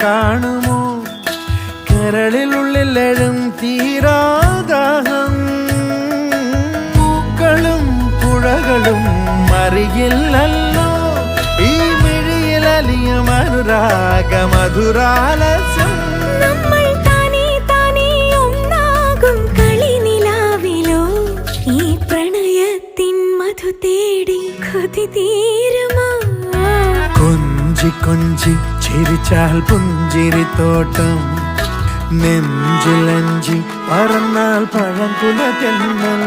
കാണുമോ കരളിലുള്ളിലെഴും തീരാദാഹം പൂക്കളും പുഴകളും അറിയില്ലല്ലോ ഈ മിഴിയിലലിയും അനുരാഗ മധുരാലസ്യം നമ്മൾ താനേ താനേ ഒന്നാകും കളിനിലാവിലോ ഈ പ്രണയത്തിൻ മധു തേടി കൊതി തീരുമോ കൊഞ്ചി കൊഞ്ചി ചിരിച്ചാൽ പുഞ്ചിരിത്തോട്ടം നെഞ്ചിലഞ്ചി പറന്നാൽ പഴം കുല തെന്നൽ